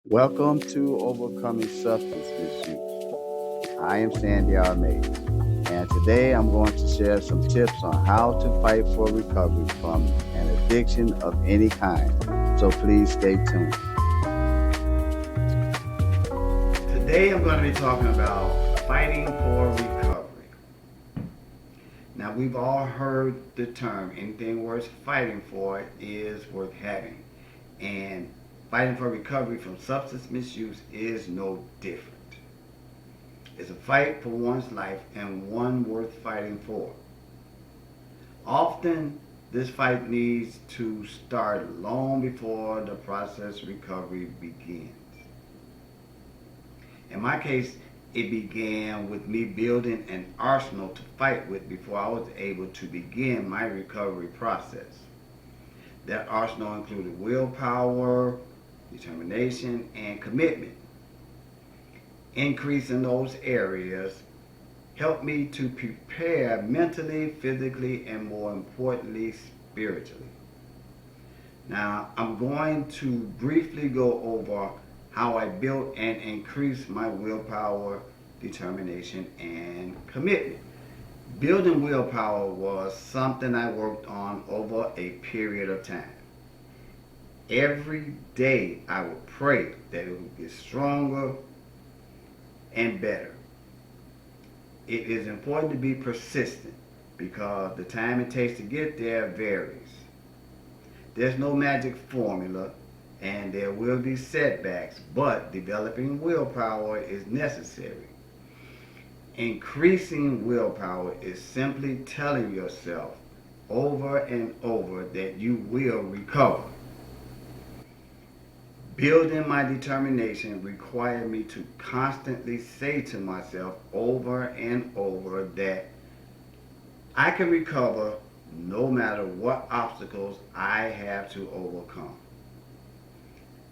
Welcome to Overcoming Substance Misuse. I am Sandy Almeida, and today I'm going to share some tips on how to fight for recovery from an addiction of any kind. So please stay tuned. Today I'm going to be talking about fighting for recovery. Now, we've all heard the term anything worth fighting for is worth having. And fighting for recovery from substance misuse is no different. It's a fight for one's life and one worth fighting for. Often, this fight needs to start long before the process recovery begins. In my case, it began with me building an arsenal to fight with before I was able to begin my recovery process. That arsenal included willpower, determination, and commitment. Increasing those areas helped me to prepare mentally, physically, and more importantly, spiritually. Now, I'm going to briefly go over how I built and increased my willpower, determination, and commitment. Building willpower was something I worked on over a period of time. Every day I would pray that it would get stronger and better. It is important to be persistent because the time it takes to get there varies. There's no magic formula and there will be setbacks, but developing willpower is necessary. Increasing willpower is simply telling yourself over and over that you will recover. Building my determination required me to constantly say to myself over and over that I can recover no matter what obstacles I have to overcome.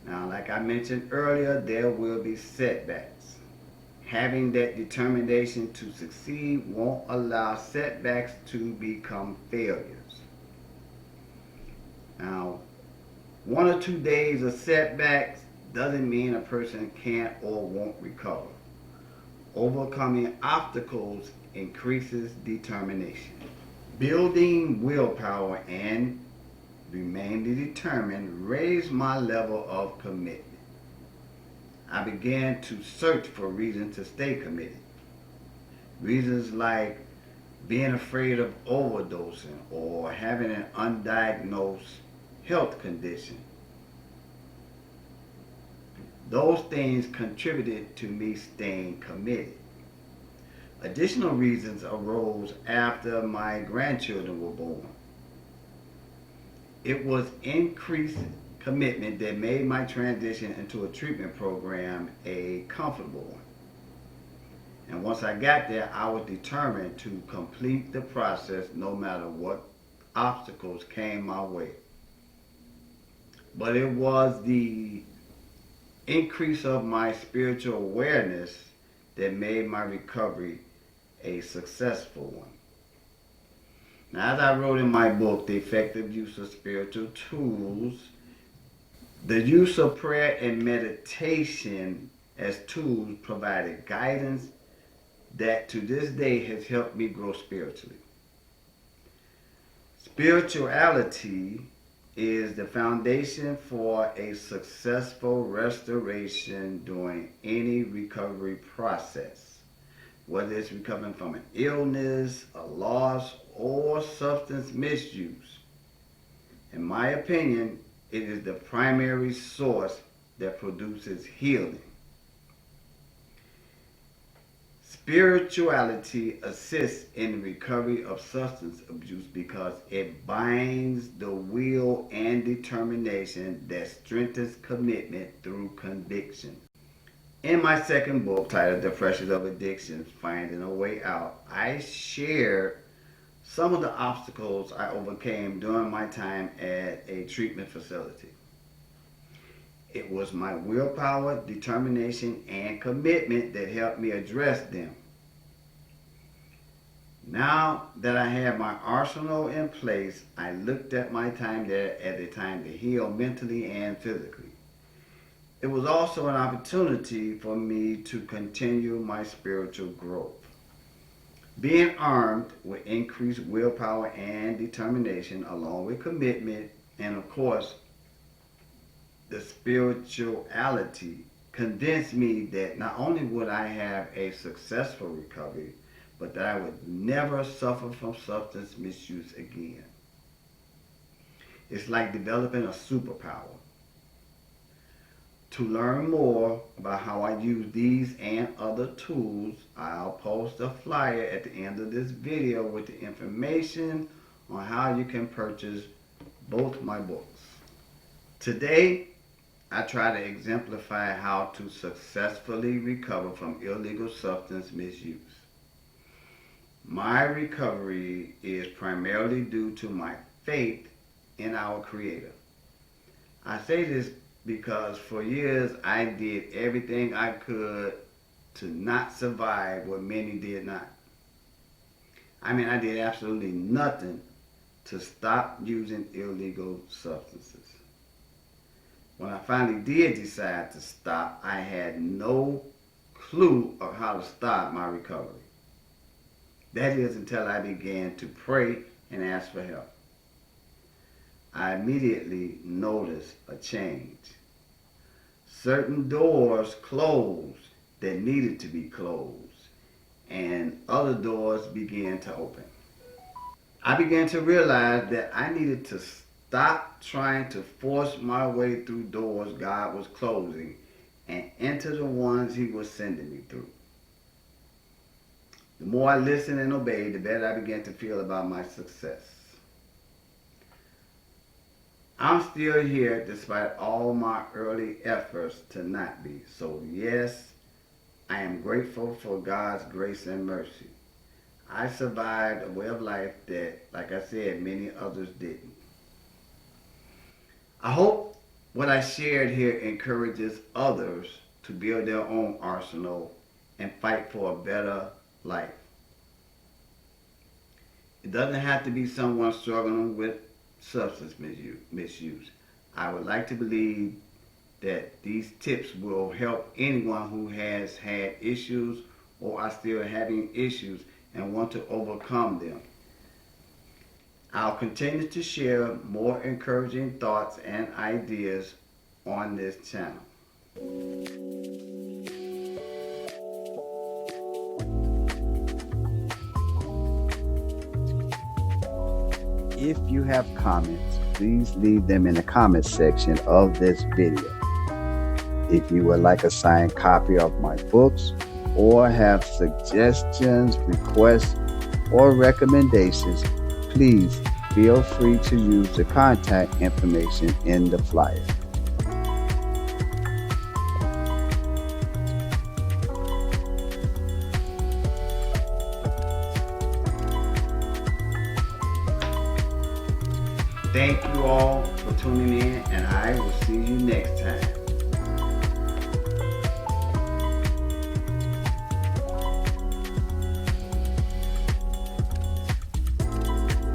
Now, like I mentioned earlier, there will be setbacks. Having that determination to succeed won't allow setbacks to become failures. Now, 1 or 2 days of setbacks doesn't mean a person can't or won't recover. Overcoming obstacles increases determination. Building willpower and remaining determined raised my level of commitment. I began to search for reasons to stay committed. Reasons like being afraid of overdosing or having an undiagnosed health condition. Those things contributed to me staying committed. Additional reasons arose after my grandchildren were born. It was increased commitment that made my transition into a treatment program a comfortable one. And once I got there, I was determined to complete the process no matter what obstacles came my way. But it was the increase of my spiritual awareness that made my recovery a successful one. Now, as I wrote in my book, The Effective Use of Spiritual Tools, the use of prayer and meditation as tools provided guidance that to this day has helped me grow spiritually. Spirituality is the foundation for a successful restoration during any recovery process, whether it's recovering from an illness, a loss, or substance misuse. In my opinion, it is the primary source that produces healing. Spirituality assists in the recovery of substance abuse because it binds the will and determination that strengthens commitment through conviction. In my second book, titled The Pressures of Addiction, Finding a Way Out, I shared some of the obstacles I overcame during my time at a treatment facility. It was my willpower, determination, and commitment that helped me address them. Now that I have my arsenal in place, I looked at my time there as a time to heal mentally and physically. it was also an opportunity for me to continue my spiritual growth. Being armed with increased willpower and determination, along with commitment, and of course, the spirituality, convinced me that not only would I have a successful recovery, but that I would never suffer from substance misuse again. It's like developing a superpower. To learn more about how I use these and other tools, I'll post a flyer at the end of this video with the information on how you can purchase both my books. Today, I try to exemplify how to successfully recover from illegal substance misuse. My recovery is primarily due to my faith in our Creator. I say this because for years I did everything I could to not survive what many did not. I did absolutely nothing to stop using illegal substances. When I finally did decide to stop, I had no clue of how to stop my recovery. That is until I began to pray and ask for help. I immediately noticed a change. Certain doors closed that needed to be closed, and other doors began to open. I began to realize that I needed to stop trying to force my way through doors God was closing and enter the ones He was sending me through. The more I listened and obeyed, the better I began to feel about my success. I'm still here despite all my early efforts to not be. So yes, I am grateful for God's grace and mercy. I survived a way of life that, like I said, many others didn't. I hope what I shared here encourages others to build their own arsenal and fight for a better life. It doesn't have to be someone struggling with substance misuse. I would like to believe that these tips will help anyone who has had issues or are still having issues and want to overcome them. I'll continue to share more encouraging thoughts and ideas on this channel. If you have comments, please leave them in the comments section of this video. If you would like a signed copy of my books or have suggestions, requests, or recommendations, please feel free to use the contact information in the flyer. Thank you all for tuning in, and I will see you next time.